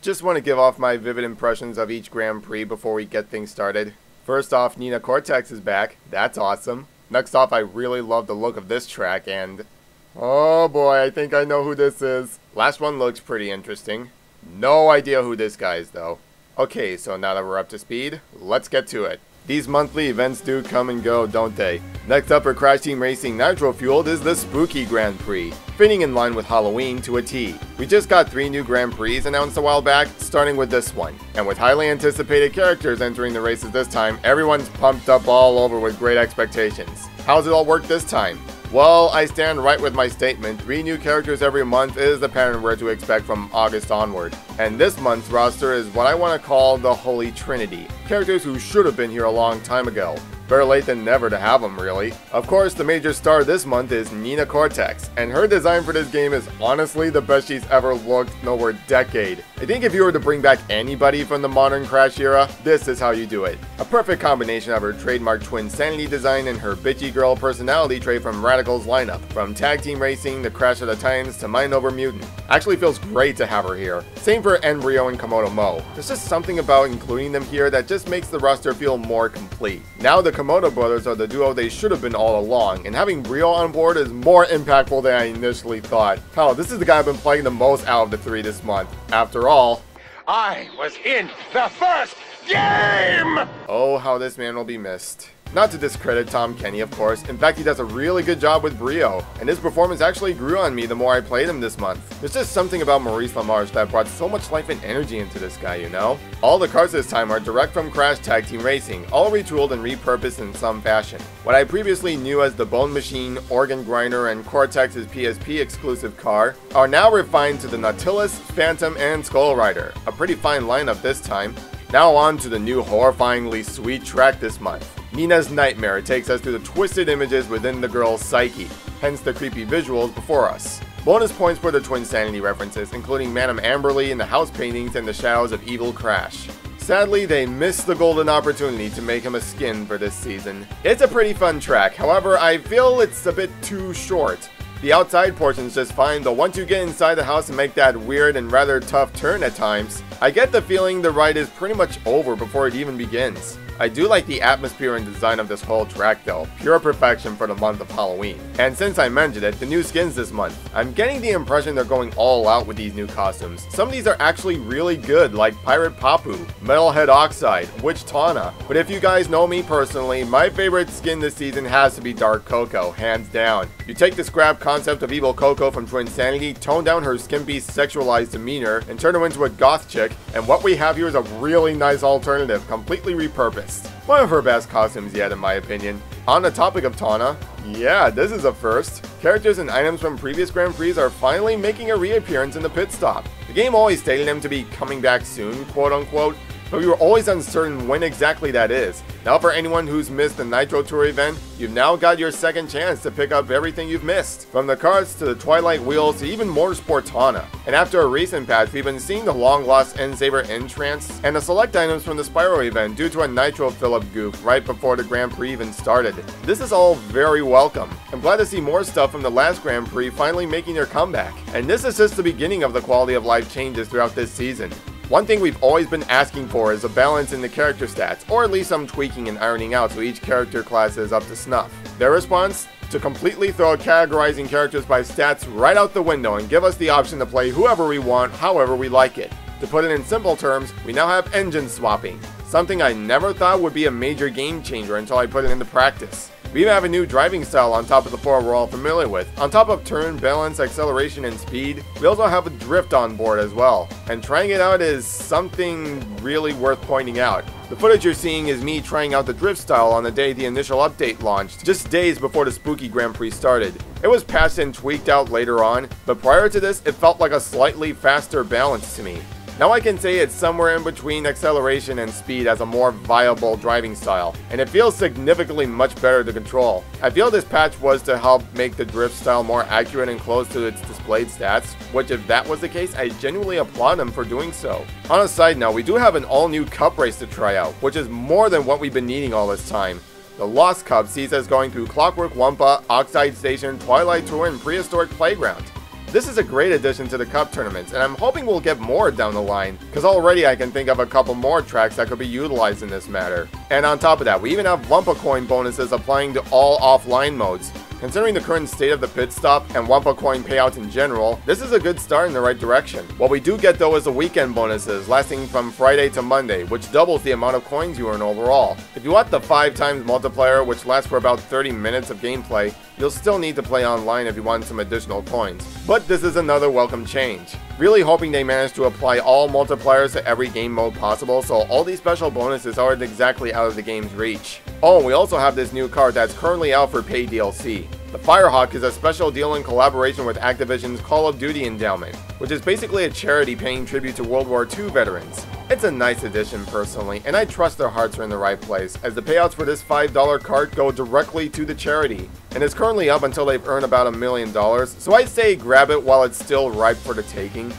Just want to give off my vivid impressions of each Grand Prix before we get things started. First off, Nina Cortex is back. That's awesome. Next off, I really love the look of this track and... oh boy, I think I know who this is. Last one looks pretty interesting. No idea who this guy is though. Okay, so now that we're up to speed, let's get to it. These monthly events do come and go, don't they? Next up for Crash Team Racing Nitro Fueled is the Spooky Grand Prix, fitting in line with Halloween to a T. We just got 3 new Grand Prix announced a while back, starting with this one. And with highly anticipated characters entering the races this time, everyone's pumped up all over with great expectations. How's it all work this time? Well, I stand right with my statement. 3 new characters every month is the pattern we're to expect from August onward. And this month's roster is what I want to call the Holy Trinity. Characters who should have been here a long time ago. Better late than never to have them, really. Of course, the major star this month is Nina Cortex, and her design for this game is honestly the best she's ever looked in over a decade. I think if you were to bring back anybody from the modern Crash era, this is how you do it. A perfect combination of her trademark Twin Sanity design and her bitchy girl personality trait from Radical's lineup. From Tag Team Racing, the Crash of the Titans, to Mind Over Mutant. Actually feels great to have her here. Same for Embryo and Komodo Mo. There's just something about including them here that just makes the roster feel more complete. Now the Komodo brothers are the duo they should have been all along, and having Brio on board is more impactful than I initially thought. Hell, this is the guy I've been playing the most out of the 3 this month. After all, I was in the first game! Oh, how this man will be missed. Not to discredit Tom Kenny, of course. In fact, he does a really good job with Brio, and his performance actually grew on me the more I played him this month. There's just something about Maurice LaMarche that brought so much life and energy into this guy, you know? All the cars this time are direct from Crash Tag Team Racing, all retooled and repurposed in some fashion. What I previously knew as the Bone Machine, Organ Grinder, and Cortex's PSP exclusive car are now refined to the Nautilus, Phantom, and Skull Rider. A pretty fine lineup this time. Now on to the new horrifyingly sweet track this month. Nina's Nightmare takes us through the twisted images within the girl's psyche, hence the creepy visuals before us. Bonus points for the Twin Sanity references, including Madame Amberly in the house paintings and the shadows of Evil Crash. Sadly, they missed the golden opportunity to make him a skin for this season. It's a pretty fun track, however, I feel it's a bit too short. The outside portion's just fine, though once you get inside the house and make that weird and rather tough turn at times, I get the feeling the ride is pretty much over before it even begins. I do like the atmosphere and design of this whole track though, pure perfection for the month of Halloween. And since I mentioned it, the new skins this month, I'm getting the impression they're going all out with these new costumes. Some of these are actually really good, like Pirate Papu, Metalhead Oxide, Witch Tana. But if you guys know me personally, my favorite skin this season has to be Dark COCO, hands down. You take the scrap concept of evil COCO from Twin Sanity, tone down her skimpy sexualized demeanor, and turn her into a goth chick, and what we have here is a really nice alternative, completely repurposed. One of her best costumes yet in my opinion. On the topic of Tana, yeah, this is a first. Characters and items from previous Grand Prix are finally making a reappearance in the pit stop. The game always stated them to be coming back soon, quote unquote, but we were always uncertain when exactly that is. Now for anyone who's missed the Nitro Tour event, you've now got your second chance to pick up everything you've missed. From the carts to the Twilight Wheels to even Motorsport Tana. And after a recent patch, we've been seeing the long lost N-Saber Entrance and the select items from the Spyro event due to a Nitro fill-up goof right before the Grand Prix even started. This is all very welcome. I'm glad to see more stuff from the last Grand Prix finally making their comeback. And this is just the beginning of the quality of life changes throughout this season. One thing we've always been asking for is a balance in the character stats, or at least some tweaking and ironing out so each character class is up to snuff. Their response? To completely throw categorizing characters by stats right out the window and give us the option to play whoever we want, however we like it. To put it in simple terms, we now have engine swapping, something I never thought would be a major game changer until I put it into practice. We even have a new driving style on top of the 4 we're all familiar with. On top of turn, balance, acceleration, and speed, we also have a drift on board as well. And trying it out is something really worth pointing out. The footage you're seeing is me trying out the drift style on the day the initial update launched, just days before the Spooky Grand Prix started. It was patched and tweaked out later on, but prior to this, it felt like a slightly faster balance to me. Now I can say it's somewhere in between acceleration and speed as a more viable driving style, and it feels significantly much better to control. I feel this patch was to help make the drift style more accurate and close to its displayed stats, which if that was the case, I genuinely applaud them for doing so. On a side note, we do have an all-new cup race to try out, which is more than what we've been needing all this time. The Lost Cup sees us going through Clockwork Wumpa, Oxide Station, Twilight Tour, and Prehistoric Playground. This is a great addition to the cup tournaments, and I'm hoping we'll get more down the line, because already I can think of a couple more tracks that could be utilized in this matter. And on top of that, we even have Wumpa Coin bonuses applying to all offline modes. Considering the current state of the pit stop and Wumpa Coin payouts in general, this is a good start in the right direction. What we do get though is the weekend bonuses, lasting from Friday to Monday, which doubles the amount of coins you earn overall. If you want the 5 times multiplier, which lasts for about 30 minutes of gameplay, you'll still need to play online if you want some additional coins. But this is another welcome change. Really hoping they manage to apply all multipliers to every game mode possible, so all these special bonuses aren't exactly out of the game's reach. Oh, and we also have this new card that's currently out for paid DLC. The FIREHAWK is a special deal in collaboration with Activision's Call of Duty Endowment, which is basically a charity paying tribute to World War II veterans. It's a nice addition personally, and I trust their hearts are in the right place, as the payouts for this $5 card go directly to the charity, and it's currently up until they've earned about $1 million, so I say grab it while it's still ripe for the taking.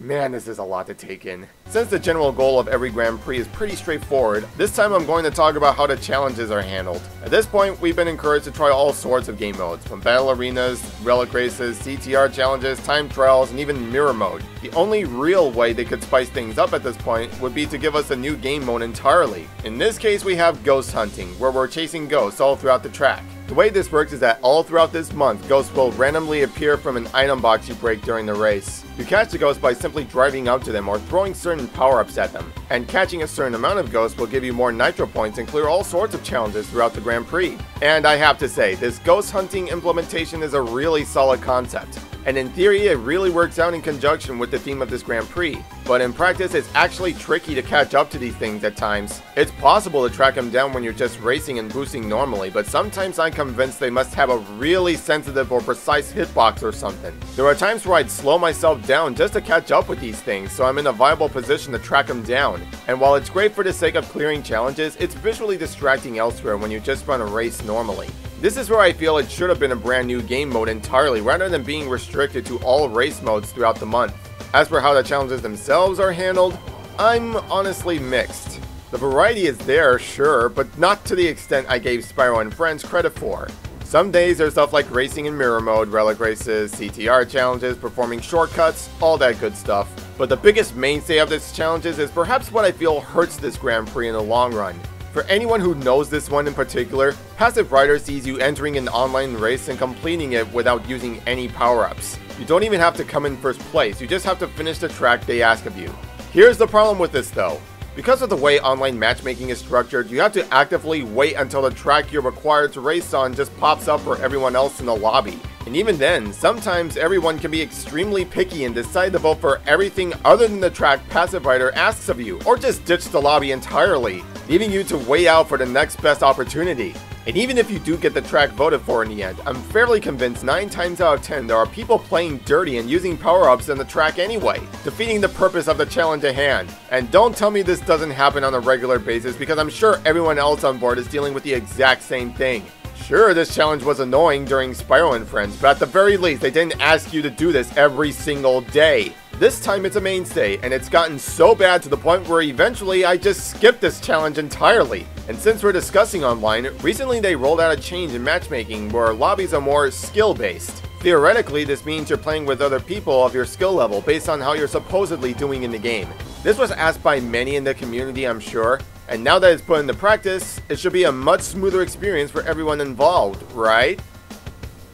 Man, this is a lot to take in. Since the general goal of every Grand Prix is pretty straightforward, this time I'm going to talk about how the challenges are handled. At this point, we've been encouraged to try all sorts of game modes, from battle arenas, relic races, CTR challenges, time trials, and even mirror mode. The only real way they could spice things up at this point would be to give us a new game mode entirely. In this case, we have ghost hunting, where we're chasing ghosts all throughout the track. The way this works is that all throughout this month, ghosts will randomly appear from an item box you break during the race. You catch the ghosts by simply driving up to them or throwing certain power-ups at them, and catching a certain amount of ghosts will give you more nitro points and clear all sorts of challenges throughout the Grand Prix. And I have to say, this ghost hunting implementation is a really solid concept. And in theory, it really works out in conjunction with the theme of this Grand Prix. But in practice, it's actually tricky to catch up to these things at times. It's possible to track them down when you're just racing and boosting normally, but sometimes I'm convinced they must have a really sensitive or precise hitbox or something. There are times where I'd slow myself down just to catch up with these things, so I'm in a viable position to track them down. And while it's great for the sake of clearing challenges, it's visually distracting elsewhere when you just run a race normally. This is where I feel it should have been a brand new game mode entirely, rather than being restricted to all race modes throughout the month. As for how the challenges themselves are handled, I'm honestly mixed. The variety is there, sure, but not to the extent I gave Spyro and Friends credit for. Some days there's stuff like racing in mirror mode, relic races, CTR challenges, performing shortcuts, all that good stuff. But the biggest mainstay of these challenges is perhaps what I feel hurts this Grand Prix in the long run. For anyone who knows this one in particular, Passive Rider sees you entering an online race and completing it without using any power-ups. You don't even have to come in first place, you just have to finish the track they ask of you. Here's the problem with this though. Because of the way online matchmaking is structured, you have to actively wait until the track you're required to race on just pops up for everyone else in the lobby. And even then, sometimes everyone can be extremely picky and decide to vote for everything other than the track Passive Rider asks of you, or just ditch the lobby entirely, leaving you to wait out for the next best opportunity. And even if you do get the track voted for in the end, I'm fairly convinced 9 times out of 10 there are people playing dirty and using power-ups in the track anyway, defeating the purpose of the challenge at hand. And don't tell me this doesn't happen on a regular basis, because I'm sure everyone else on board is dealing with the exact same thing. Sure, this challenge was annoying during Spyro and Friends, but at the very least they didn't ask you to do this every single day. This time it's a mainstay, and it's gotten so bad to the point where eventually I just skipped this challenge entirely. And since we're discussing online, recently they rolled out a change in matchmaking where lobbies are more skill-based. Theoretically, this means you're playing with other people of your skill level based on how you're supposedly doing in the game. This was asked by many in the community, I'm sure, and now that it's put into practice, it should be a much smoother experience for everyone involved, right?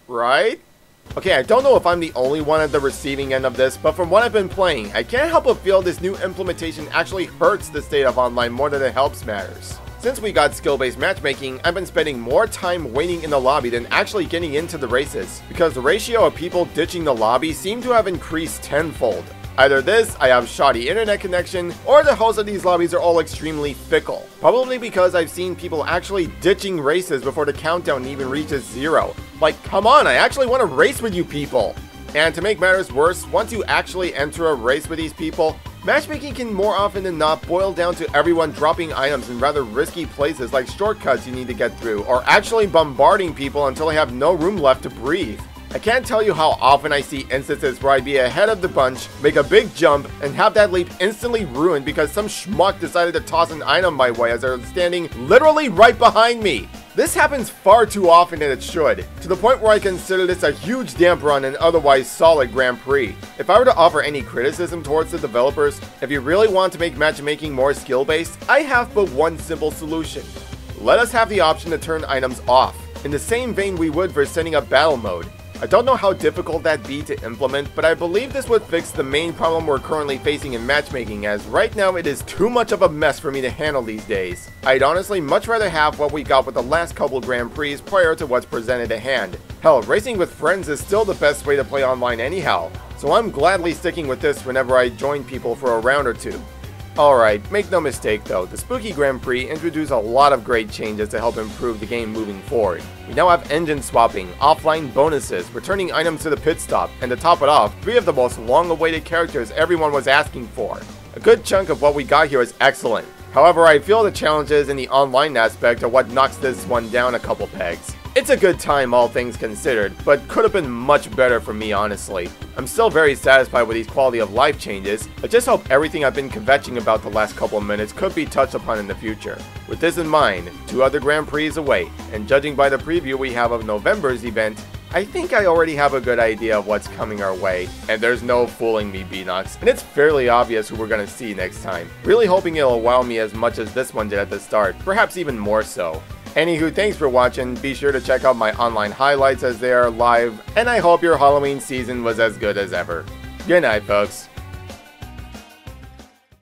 Right? Okay, I don't know if I'm the only one at the receiving end of this, but from what I've been playing, I can't help but feel this new implementation actually hurts the state of online more than it helps matters. Since we got skill-based matchmaking, I've been spending more time waiting in the lobby than actually getting into the races, because the ratio of people ditching the lobby seemed to have increased tenfold. Either this, I have shoddy internet connection, or the hosts of these lobbies are all extremely fickle. Probably because I've seen people actually ditching races before the countdown even reaches 0. Like, come on, I actually want to race with you people! And to make matters worse, once you actually enter a race with these people, matchmaking can more often than not boil down to everyone dropping items in rather risky places like shortcuts you need to get through, or actually bombarding people until they have no room left to breathe. I can't tell you how often I see instances where I'd be ahead of the bunch, make a big jump, and have that leap instantly ruined because some schmuck decided to toss an item my way as they're standing literally right behind me. This happens far too often and it should, to the point where I consider this a huge damper on an otherwise solid Grand Prix. If I were to offer any criticism towards the developers, if you really want to make matchmaking more skill-based, I have but one simple solution. Let us have the option to turn items off, in the same vein we would for setting up battle mode. I don't know how difficult that'd be to implement, but I believe this would fix the main problem we're currently facing in matchmaking, as right now it is too much of a mess for me to handle these days. I'd honestly much rather have what we got with the last couple Grand Prix prior to what's presented at hand. Hell, racing with friends is still the best way to play online anyhow, so I'm gladly sticking with this whenever I join people for a round or two. Alright, make no mistake though, the Spooky Grand Prix introduced a lot of great changes to help improve the game moving forward. We now have engine swapping, offline bonuses, returning items to the pit stop, and to top it off, 3 of the most long-awaited characters everyone was asking for. A good chunk of what we got here is excellent. However, I feel the challenges in the online aspect are what knocks this one down a couple pegs. It's a good time all things considered, but could have been much better for me honestly. I'm still very satisfied with these quality of life changes, I just hope everything I've been kvetching about the last couple of minutes could be touched upon in the future. With this in mind, 2 other Grand Prix away, and judging by the preview we have of November's event, I think I already have a good idea of what's coming our way, and there's no fooling me, B-Nox, and it's fairly obvious who we're gonna see next time. Really hoping it'll wow me as much as this one did at the start, perhaps even more so. Anywho, thanks for watching, be sure to check out my online highlights as they are live, and I hope your Halloween season was as good as ever. Good night, folks.